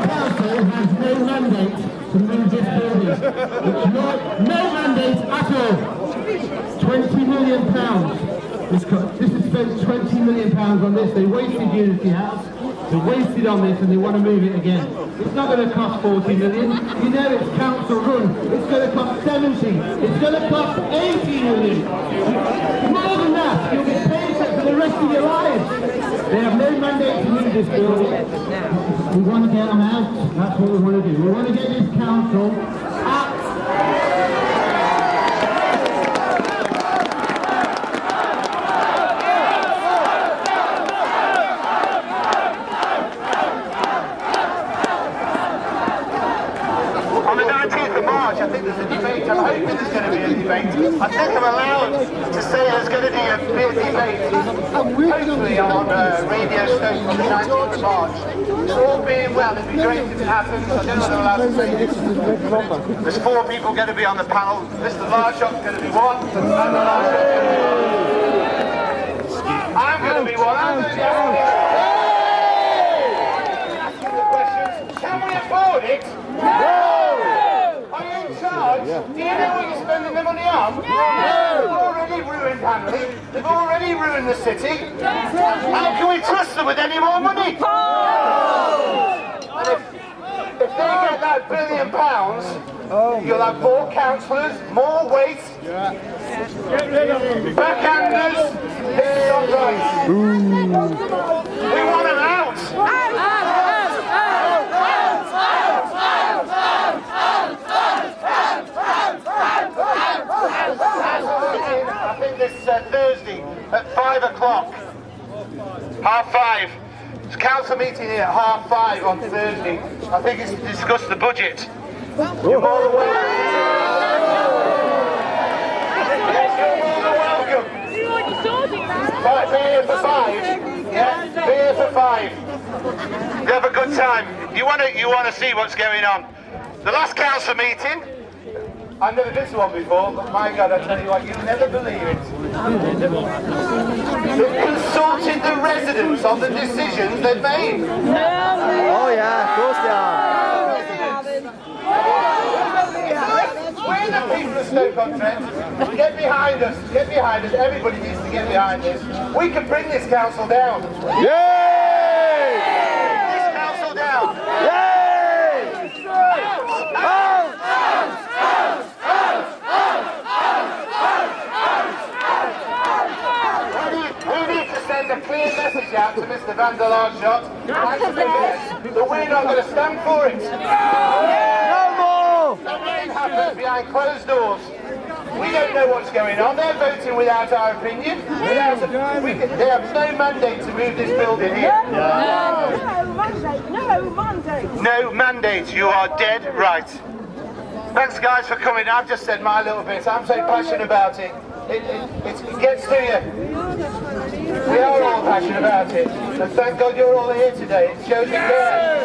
Council has no mandate to move this building. No mandate at all. £20 million. This has spent £20 million on this. They wasted Unity House, they wasted on this, and they want to move it again. It's not going to cost 40 million. You know it's council run. It's going to cost 70. It's going to cost 80 million. More than that, you'll get paid for it for the rest of your lives. They have no mandate to move this building. We want to get them out. That's what we want to do. We want to get this council out. On the 19th of March, I think there's a debate. I'm hoping there's going to be a debate. I think I'm allowed to say there's going to be a debate, hopefully on Radio Stoke on the 19th of March. It's all being well, it'd be great if it happens. I don't know whether I'm allowed to say this. There's 4 people going to be on the panel. Mr. Larshot's going to be one, and the Larshot's going to be one. I'm going to be one. I'm going to be one. Can we afford it? No! Are you in charge? Yeah. Do you know what you're spending the money on? No! They've already ruined Hanley. They've already ruined the city. How can we trust them with any more money? No! And if they get that £1 billion, you'll have more councillors, more weight, backhanders. It's not right. We want them out. I think this Thursday at 5 o'clock, 5:30. It's a council meeting here at 5:30 on Thursday. I think it's to discuss the budget. You're more than welcome. You're more than welcome. Right, be here for 5. Yeah, be here for 5. You have a good time. You want to see what's going on. The last council meeting. I've never been to one before, but my God, I tell you what, you'll never believe it. They've consulted the residents on the decisions they've made. Oh yeah, of course they are. We're the people of Stoke-on-Trent. Get behind us, everybody needs to get behind this. We can bring this council down. Yay! This council down. Yay! A clear message out to Mr. Van der Larshot that we're not going to stand for it. No more! Nothing happens behind closed doors. We don't know what's going on. They're voting without our opinion. They have no mandate to move this building here. No mandate. You are dead right. Thanks guys for coming. I've just said my little bit. I'm so passionate about it. It gets to you. We are all passionate about it. And thank God you're all here today. It shows we care.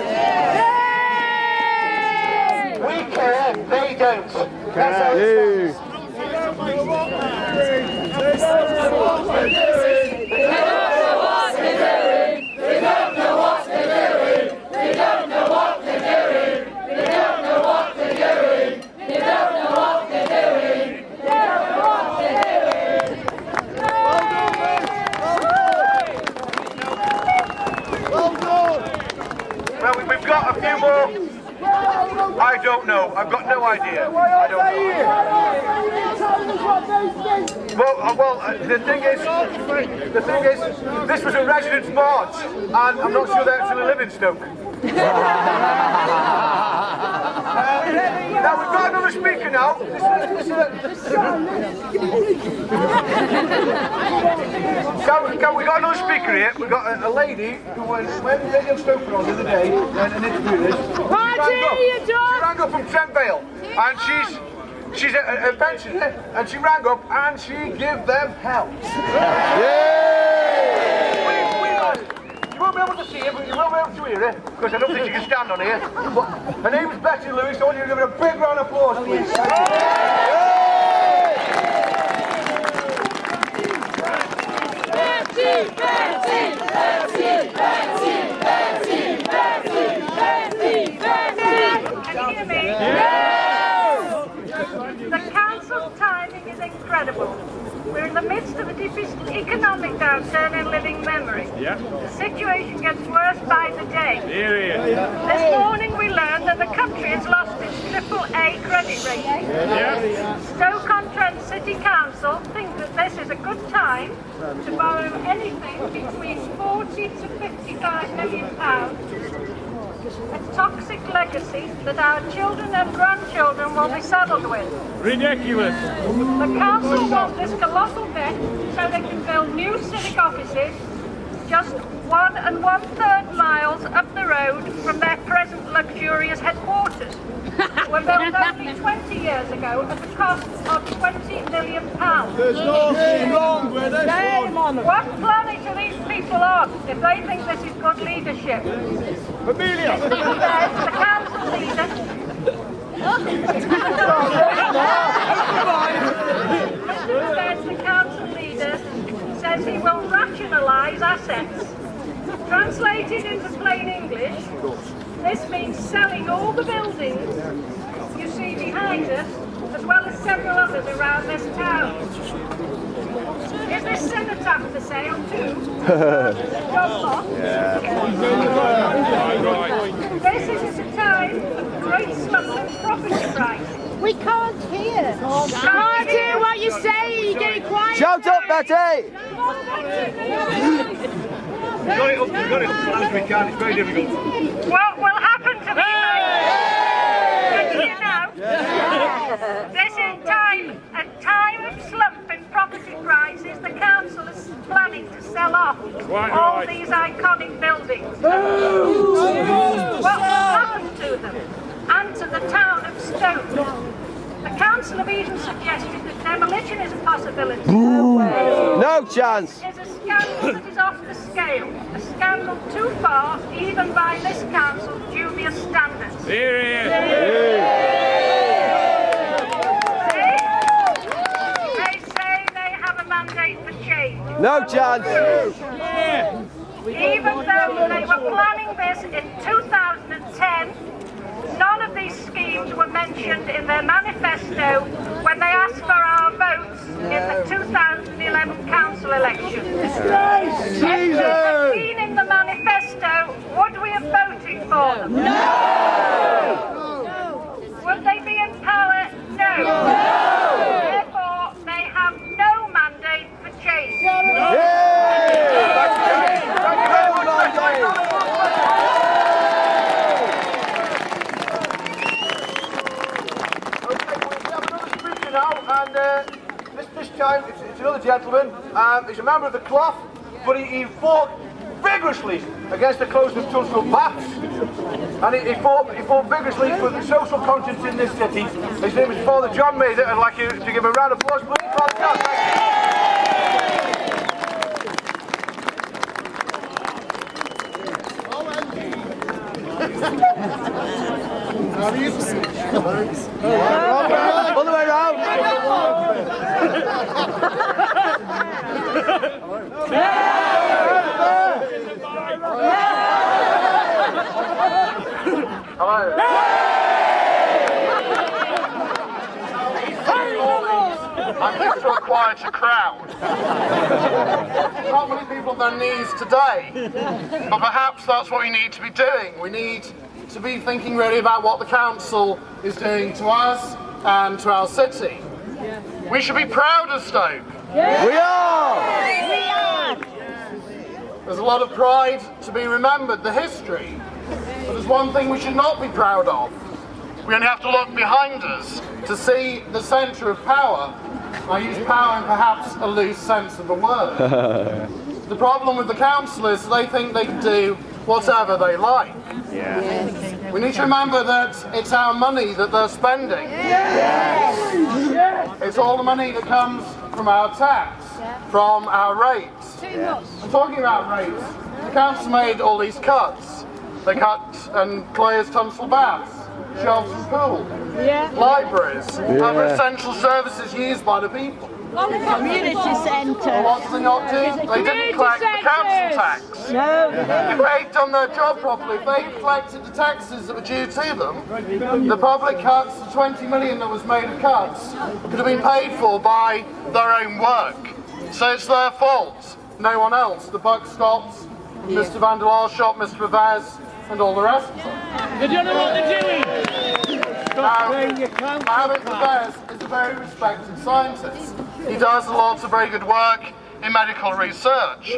We care, they don't. That's how it stands. Well, we've got a few more. I don't know. I've got no idea. I don't know. Well, the thing is, this was a residents' march, and I'm not sure they actually live in Stoke. Now we've got another speaker now. We got another speaker here. We've got a lady who when Radio Stoke were on the other day and interviewed this. She rang up from Trent Vale, and she's a pensioner, and she rang up and she gave them help. You won't be able to see her, but you will be able to hear her, because I don't think she can stand on here. But her name is Betty Lewis, so I want you to give her a big round of applause, please. Betty, Betty, Betty. incredible. We're in the midst of the deepest economic downturn in living memory. Yeah. The situation gets worse by the day. Here. This morning we learned that the country has lost its AAA credit rating. Yeah. Stoke-on-Trent City Council think that this is a good time to borrow anything between 40 to 55 million pounds. A toxic legacy that our children and grandchildren will be saddled with. Ridiculous. The council want this colossal debt so they can build new civic offices just 1 1/3 miles up the road from their present luxurious headquarters. Were built only 20 years ago at the cost of £20 million. There's nothing wrong with this one. What planet are these people on if they think this is good leadership? Amelia. Mr. Burdett, the council leader, the council leader says he will rationalise assets. Translated into plain English, this means selling all the buildings you see behind us, as well as several others around this town. Is this cenotaph for sale too? John Locke? This is at a time of great slump in property price. We can't hear. Can't hear what you say. You get quiet. Shout up, Betty. Got it up as we can, it's very difficult. What will happen to me, you know? This is a time of slump in property prices. The council is planning to sell off all these iconic buildings. What will happen to them and to the town of Stoke? The council have even suggested that demolition is a possibility. No chance. It's a scandal that is off the scale. A scandal too far, even by this council's dubious standards. Here. They say they have a mandate for change. No chance. Even though they were planning this in 2010, none of these schemes were mentioned in their manifesto when they asked for our votes in the 2011 council election. If they had been in the manifesto, would we have voted for them? No! Would they be in power? No! Therefore, they have no mandate for change. And this time it's another gentleman. He's a member of the club, but he fought vigorously against the closure of Tunstall Baths, and he fought vigorously for the social conscience in this city. His name is Father John Mather. I'd like you to give a round of applause, please, Father John. All the way around. I'm here to quiet a crowd. Not many people on their knees today, but perhaps that's what we need to be doing. We need to be thinking really about what the council is doing to us and to our city. We should be proud of Stoke. We are. There's a lot of pride to be remembered, the history. But there's one thing we should not be proud of. We only have to look behind us to see the centre of power. I use power in perhaps a loose sense of the word. The problem with the council is they think they can do whatever they like. We need to remember that it's our money that they're spending. It's all the money that comes from our tax, from our rates. I'm talking about rates. The council made all these cuts. They cut and clears Tunstall Baths, shelves and pool, libraries, other essential services used by the people. Community centre. What did they not do? They didn't collect the council tax. No. If they'd done their job properly, if they'd collected the taxes that were due to them, the public cuts, the 20 million that was made of cuts, could have been paid for by their own work. So it's their fault, no one else. The buck stops with Mr. Van der Laarschot, Mr. Rivaz, and all the rest of them. They don't know what they're doing. Now, Mohammed Rivaz is a very respected scientist. He does a lot of very good work in medical research.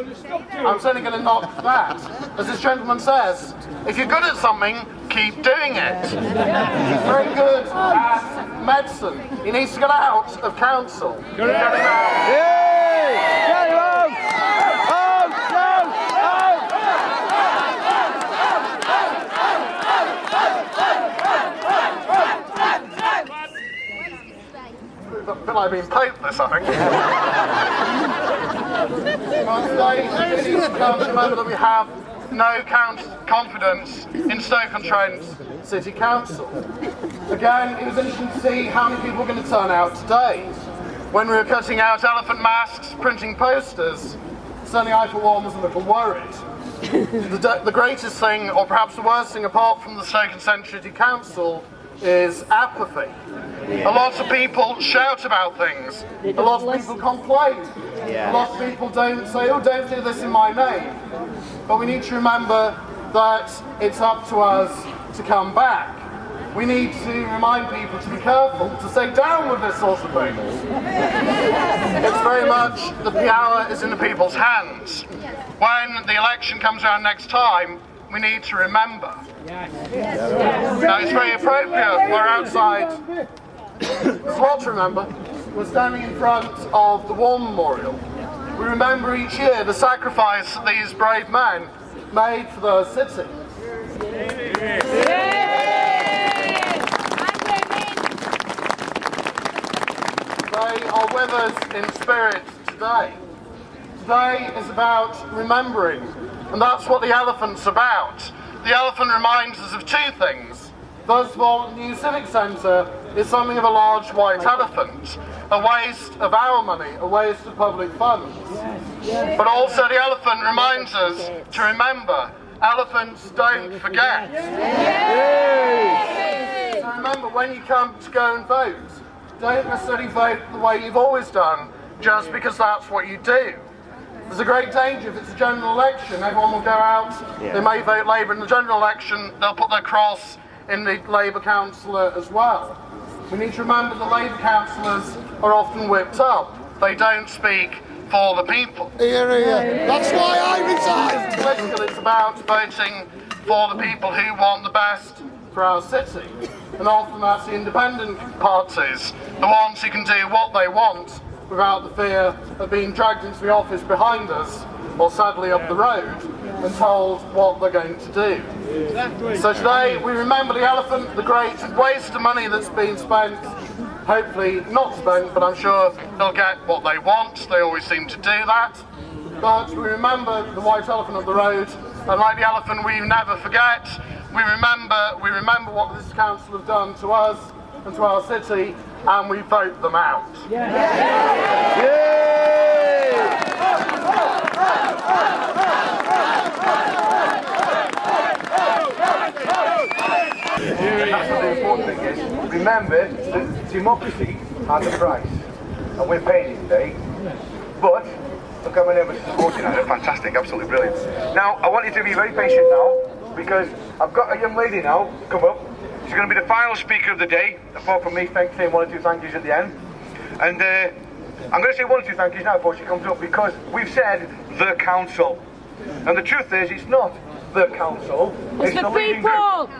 I'm certainly going to knock that. As this gentleman says, if you're good at something, keep doing it. He's very good at medicine. He needs to get out of council. Get him out. A bit like being paid this, I think. Remember that we have no confidence in Stoke-on-Trent City Council. Again, it was interesting to see how many people were going to turn out today. When we were cutting out elephant masks, printing posters, certainly I for one was a little worried. The greatest thing, or perhaps the worst thing, apart from the Stoke-on-Trent City Council, is apathy. A lot of people shout about things. A lot of people complain. A lot of people don't say, oh, don't do this in my name. But we need to remember that it's up to us to come back. We need to remind people to be careful, to stay down with this sort of thing. It's very much the power is in the people's hands. When the election comes around next time, we need to remember. Now it's very appropriate, we're outside. There's a lot to remember. We're standing in front of the War Memorial. We remember each year the sacrifice that these brave men made for their city. They are with us in spirit today. Today is about remembering, and that's what the elephant's about. The elephant reminds us of two things. First of all, the new civic centre is something of a large white elephant, a waste of our money, a waste of public funds. But also the elephant reminds us to remember, elephants don't forget. So remember, when you come to go and vote, don't necessarily vote the way you've always done, just because that's what you do. There's a great danger if it's a general election, everyone will go out, they may vote Labour in the general election, they'll put their cross in the Labour councillor as well. We need to remember the Labour councillors are often whipped up. They don't speak for the people. That's why I resigned. Political, it's about voting for the people who want the best for our city. And often that's the independent parties, the ones who can do what they want without the fear of being dragged into the office behind us, or sadly up the road, and told what they're going to do. So today we remember the elephant, the great waste of money that's been spent, hopefully not spent, but I'm sure they'll get what they want. They always seem to do that. But we remember the white elephant on the road, and like the elephant we never forget. We remember what this council have done to us and to our city, and we vote them out. That's what the important thing is. Remember that democracy has a price, and we're paying it today. But look how many of us are supporting it. They're fantastic, absolutely brilliant. Now, I want you to be very patient now, because I've got a young lady now come up. She's going to be the final speaker of the day, apart from me saying one or two thank yous at the end. And I'm going to say one or two thank yous now before she comes up, because we've said the council. And the truth is, it's not the council, it's the leading group.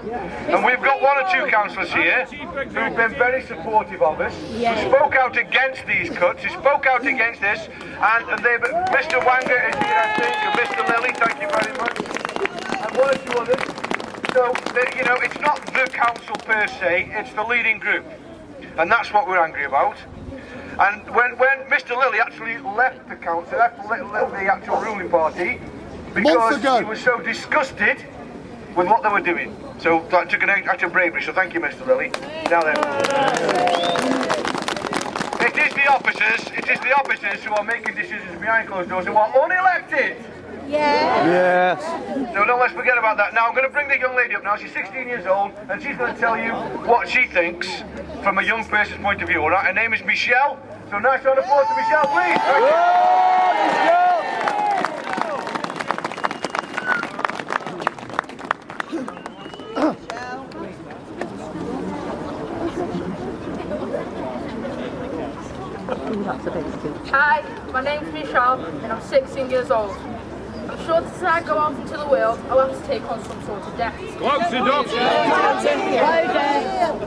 And we've got one or two councillors here who've been very supportive of us, who spoke out against these cuts, who spoke out against this, and Mr. Wanger is here, I think, and Mr. Lilly, thank you very much, and one or two others. So, you know, it's not the council per se, it's the leading group. And that's what we're angry about. And when Mr. Lilly actually left the council, left the actual ruling party, because he was so disgusted with what they were doing. So that took an act of bravery, so thank you, Mr. Lilly. Now then. It is the officers who are making decisions behind closed doors who are unelected. Yes. So don't let's forget about that. Now I'm going to bring the young lady up now. She's 16 years old and she's going to tell you what she thinks from a young person's point of view. All right? Her name is Michelle. So nice round of applause to Michelle, please. Thank you. Hi, my name's Michelle and I'm 16 years old. I'm sure that as I go out into the world, I'll have to take on some sort of debt.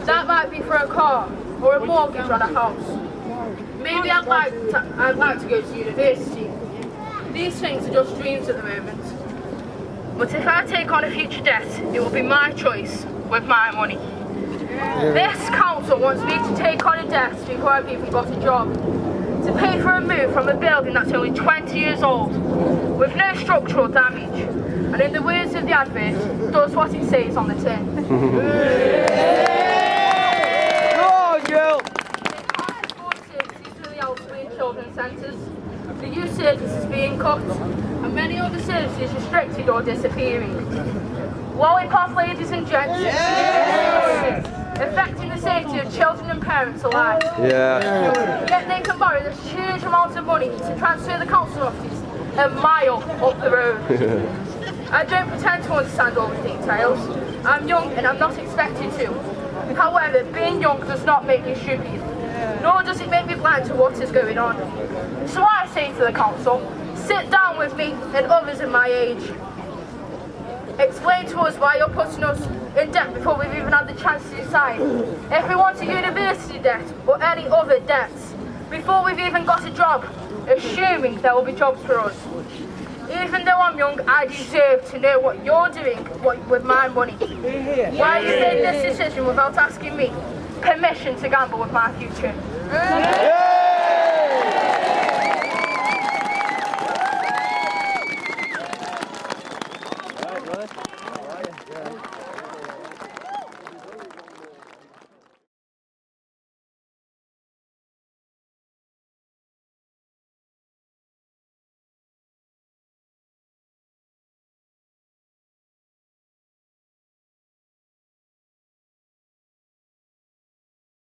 That might be for a car or a mortgage on a house. Maybe I'd like to go to university. These things are just dreams at the moment. But if I take on a future debt, it will be my choice with my money. This council wants me to take on a debt before I've even got a job, to pay for a move from a building that's only 20 years old, with no structural damage, and in the words of the advert, does what it says on the tin. Go on, Jill! Services for the elderly and children's centres. The youth service is being cut, and many other services restricted or disappearing. Lollipop ladies and gents, affecting the safety of children and parents alike. Yet they can borrow this huge amount of money to transfer the council office a mile up the road. I don't pretend to understand all the details. I'm young and I'm not expected to. However, being young does not make me stupid, nor does it make me blind to what is going on. So I say to the council, sit down with me and others in my age. Explain to us why you're putting us in debt before we've even had the chance to decide if we want a university debt or any other debts, before we've even got a job, assuming there will be jobs for us. Even though I'm young, I deserve to know what you're doing with my money. Why you made this decision without asking me permission to gamble with my future?